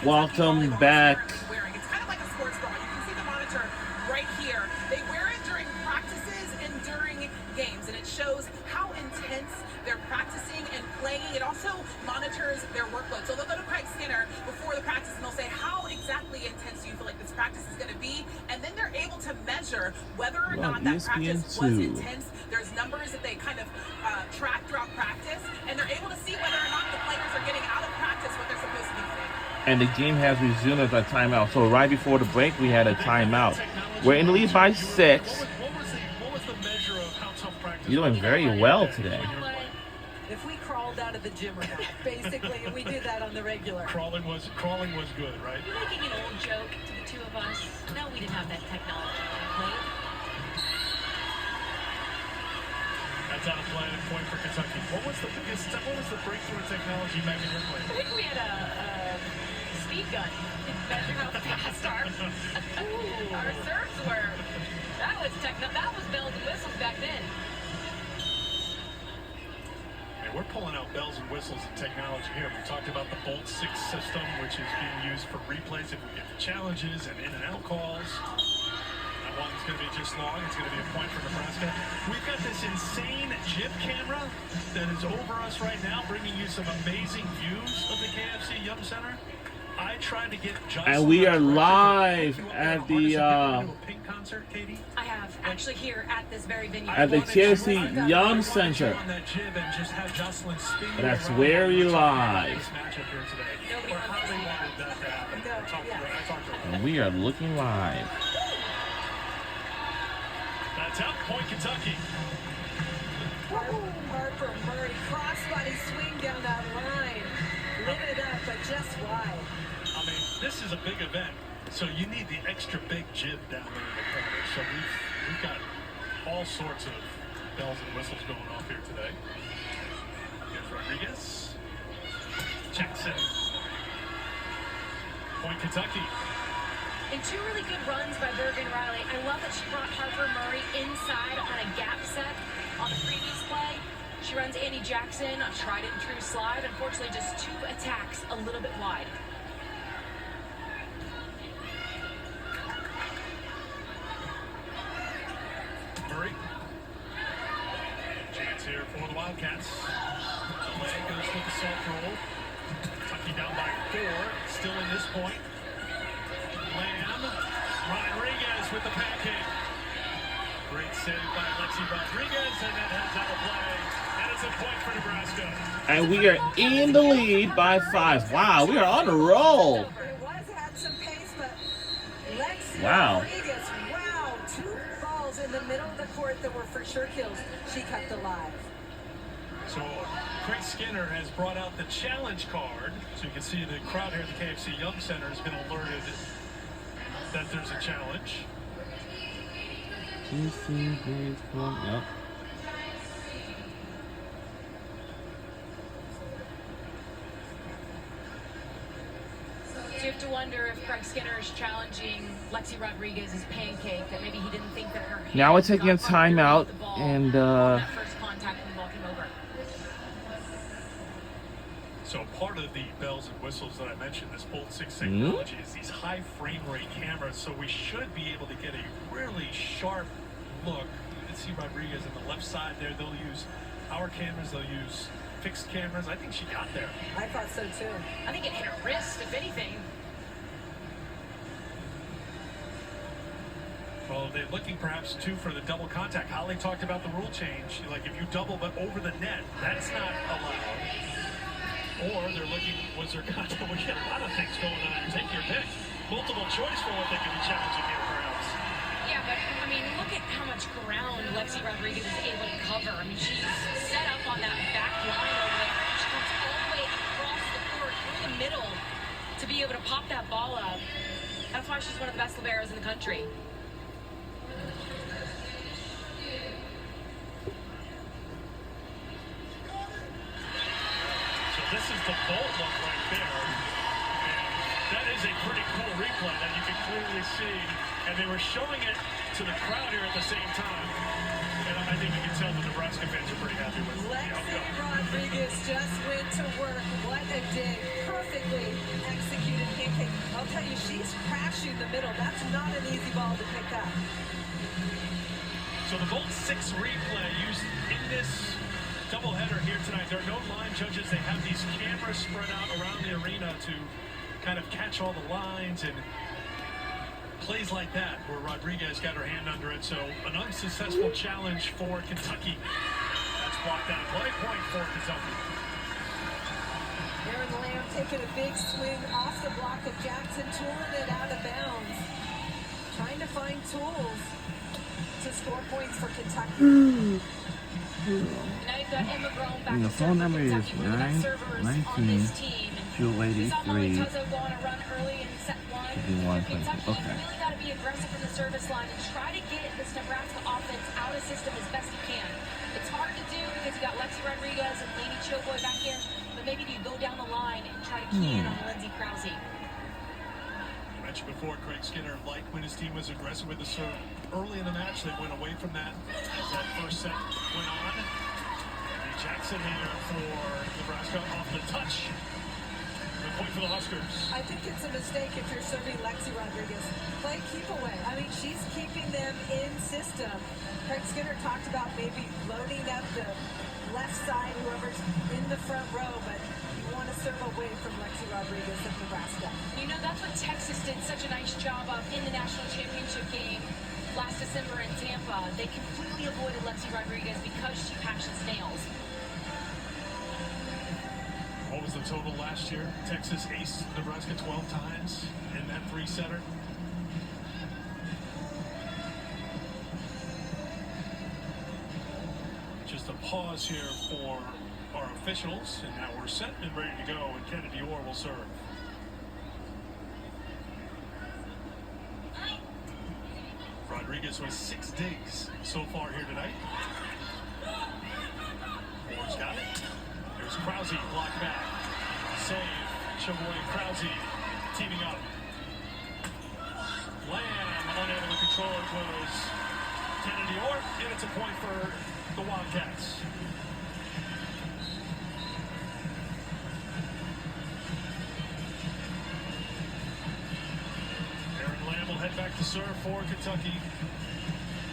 Welcome back. It's kind of like a sports bra. You can see the monitor right here. They wear it during practices and during games, and it shows how intense they're practicing and playing. It also monitors their workload. So they'll go to Craig Skinner before the practice, and they'll say, how exactly intense do you feel like this practice is going to be? And then they're able to measure whether or not that practice was intense. There's numbers that they kind of track throughout practice, and they're able to see whether or not the players are getting out of practice what they're supposed to be doing. And the game has resumed as a timeout. So right before the break, we had a timeout. We're in the lead by 6. What was the measure of how tough practice You're doing very well today. If we crawled out of the gym or not, basically, and we did that on the regular. Crawling was good, right? You're making an old joke to the two of us. No, we didn't have that technology in play. That's out of play and point for Kentucky. What was the breakthrough in technology back in your play? I think we had a speed gun to measure how fast our serves were. That was bells and whistles back then. Hey, we're pulling out bells and whistles and technology here. We talked about the Bolt 6 system, which is being used for replays if we get the challenges and in and out calls. That one's going to be just long. It's going to be a point for Nebraska. We've got this insane jib camera that is over us right now, bringing you some amazing views of the KFC Yum Center. I tried to get Jocelyn, And we are live at the Pink concert, Katie. I have actually here at this very venue. at the KFC Yum Center. That's where we live. Nobody wants to see that. And we are looking live. That's out, point Kentucky. Harper Murray, crossbody swing down that line. Lit it up, but just wide. I mean, this is a big event, so you need the extra big jib down there in the corner. So we've got all sorts of bells and whistles going off here today. Here's Rodriguez. Jackson. Point Kentucky. And two really good runs by Bergen Riley. I love that she brought Harper Murray inside on a gap set on the previous play. She runs Annie Jackson, a tried and true slide. Unfortunately, just 2 attacks a little bit wide. Murray. Chance here for the Wildcats. Delay goes with the soft roll. Kentucky down by 4. Still in this point. Lamb. Rodriguez with the pancake. Great save by Lexi Rodriguez, and that heads out of play. And it's a point for Nebraska. And we are in the lead by 5. Wow, we are on a roll. It had some pace, but Lexi Wow. Rodriguez, 2 balls in the middle of the court that were for sure kills. She kept alive. So Craig Skinner has brought out the challenge card. So you can see the crowd here at the KFC Yum Center has been alerted that there's a challenge. Yep. So you have to wonder if Craig Skinner is challenging Lexi Rodriguez's pancake, that maybe he didn't think that her Now we're hands taking a got underneath timeout, the ball and on that first contact when the ball came over. So part of the bells and whistles that I mentioned, this Bolt 6 technology, is these high frame rate cameras. So we should be able to get a really sharp look. You can see Rodriguez on the left side there. They'll use our cameras. They'll use fixed cameras. I think she got there. I thought so too. I think it hit her wrist, if anything. Well, they're looking perhaps too for the double contact. Holly talked about the rule change. Like if you double but over the net, that's not allowed. Or they're looking, was there contact? We got a lot of things going on. Take your pick. Multiple choice for what they could be challenging here, perhaps. Yeah, but I mean, look at how much ground Lexi Rodriguez is able to cover. I mean, she's set up on that back line over there. She comes all the way across the court through the middle to be able to pop that ball up. That's why she's one of the best liberos in the country. This is the Bolt look right there. And that is a pretty cool replay that you can clearly see. And they were showing it to the crowd here at the same time. And I think you can tell the Nebraska fans are pretty happy with the outcome. Lexi Rodriguez just went to work. What a day. Perfectly executed pancake. tell you, she's crashing the middle. That's not an easy ball to pick up. So the Bolt 6 replay used in this doubleheader here tonight. There are no line judges. They have these cameras spread out around the arena to kind of catch all the lines and plays like that where Rodriguez got her hand under it. So an unsuccessful challenge for Kentucky. That's blocked out. Play point for Kentucky. Aaron Lamb taking a big swing off the block of Jackson, tooling it out of bounds. Trying to find tools to score points for Kentucky. Now you've got Emma Grown back And the to phone serve for number is Kentucky, one of the best servers on 919 this team. And 283 we saw Molotov go on a run early in set one. Fifty-one For Kentucky, okay. you really got to be aggressive from the service line and try to get this Nebraska offense out of system as best you can. It's hard to do because you got Lexi Rodriguez and Lainey Choboy back here, but maybe you go down the line and try to key in on Lindsey Krause. I mentioned before, Craig Skinner liked when his team was aggressive with the serve. Early in the match, they went away from that as that first set went on. And Jackson here for Nebraska off the touch. The point for the Huskers. I think it's a mistake if you're serving Lexi Rodriguez. Play keep away. I mean, she's keeping them in system. Craig Skinner talked about maybe loading up the left side, whoever's in the front row, but you want to serve away from Lexi Rodriguez of Nebraska. You know, that's what Texas did such a nice job of in the national championship game last December in Tampa. They completely avoided Lexi Rodriguez because she patches nails. What was the total last year? Texas aced Nebraska 12 times in that three-setter. Just a pause here for our officials, and now we're set and ready to go, and Kennedy Orr will serve. Rodriguez with 6 digs so far here tonight. Orr's got it. Here's Krause, blocked back. Save. Choboy and Krause teaming up. Lamb unable to control it was Kennedy Orr, and it's a point for the Wildcats. Aaron Lamb will head back to serve for Kentucky.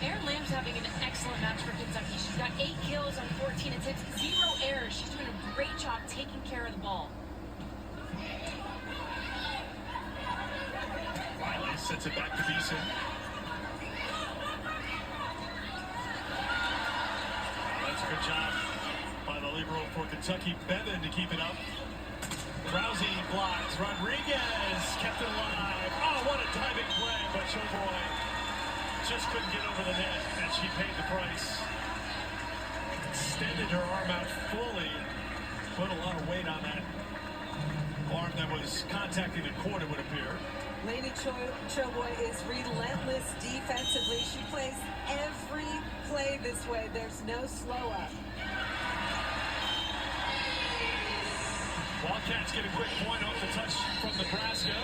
Erin Lamb's having an excellent match for Kentucky. She's got 8 kills on 14 attempts, 0 errors. She's doing a great job taking care of the ball. Riley sets it back to Beeson. That's a good job by the libero for Kentucky. Bevan to keep it up. Krause blocks. Rodriguez kept it alive. Oh, what a diving play by Choboy. Just couldn't get over the net, and she paid the price. Extended her arm out fully. Put a lot of weight on that arm that was contacting the court, it would appear. Lainey Choboy is relentless defensively. She plays every play this way. There's no slow up. Wildcats get a quick point off the touch from Nebraska.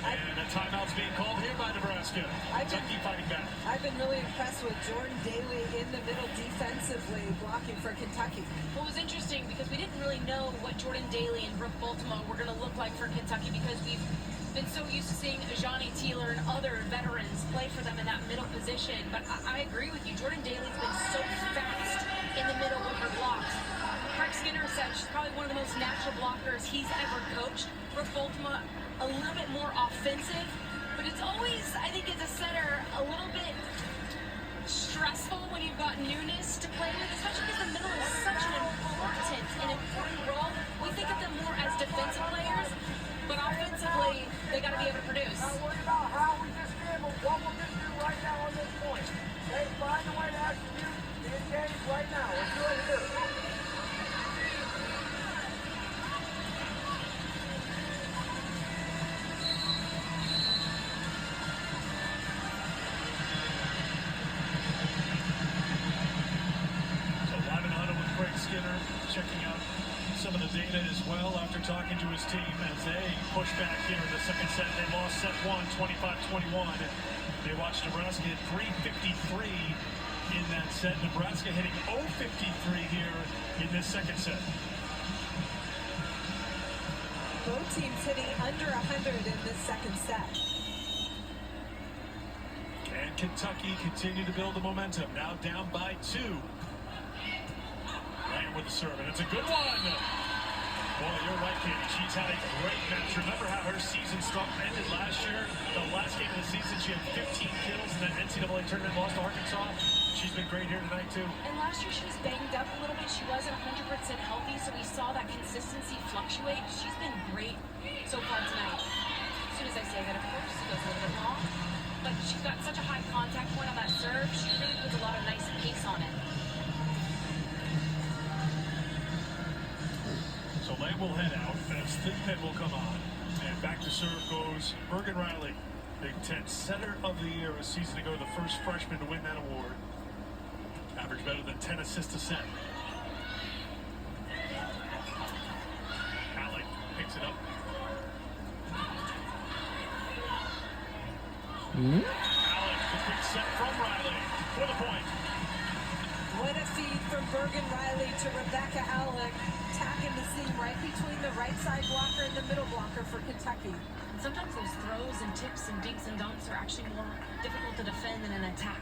And a timeout's being called here by Nebraska. Kentucky fighting back. I've been really impressed with Jordan Daly in the middle defensively, blocking for Kentucky. Well, it was interesting because we didn't really know what Jordan Daly and Brooke Baltimore were going to look like for Kentucky because we've been so used to seeing Ajani Teeler and other veterans play for them in that middle position. But I agree with you. Jordan Daly's been so fast in the middle with her blocks. Craig Skinner said she's probably one of the most natural blockers he's ever coached. Brooke Baltimore, a little bit more offensive, but it's always, I think as a setter, a little bit stressful when you've got newness to play with, especially because the middle is such an important role. We think of them more as defensive players, but offensively, they got to be able to produce. Not worry about how we just did, but what we're going to do right now on this point. Okay, find a way to execute the engage right now. Let's do it here. Skinner checking out some of the data as well after talking to his team as they push back here in the second set. They lost set 1, 25-21. They watched Nebraska hit 353 in that set. Nebraska hitting 053 here in this second set. Both teams hitting under 100 in this second set. And Kentucky continue to build the momentum. Now down by 2. Ryan with the serve, and it's a good one. Boy, you're right, Katie. She's had a great match. Remember how her season ended last year? The last game of the season, she had 15 kills in that NCAA tournament, lost to Arkansas. She's been great here tonight, too. And last year she was banged up a little bit. She wasn't 100% healthy, so we saw that consistency fluctuate. She's been great so far tonight. As soon as I say that, of course, it goes a little bit long. But she's got such a high contact point on that serve. She really puts a lot of nice pace on it. So Lang will head out as Thigpen will come on. And back to serve goes Bergen Riley. Big Ten Center of the Year a season ago, the first freshman to win that award. Average better than 10 assists a set. Alec picks it up. Alec, the quick set from Riley for the point. What a feed from Bergen Riley to Rebecca Alec, attacking the seam right between the right side blocker and the middle blocker for Kentucky. And sometimes those throws and tips and dinks and dunks are actually more difficult to defend than an attack.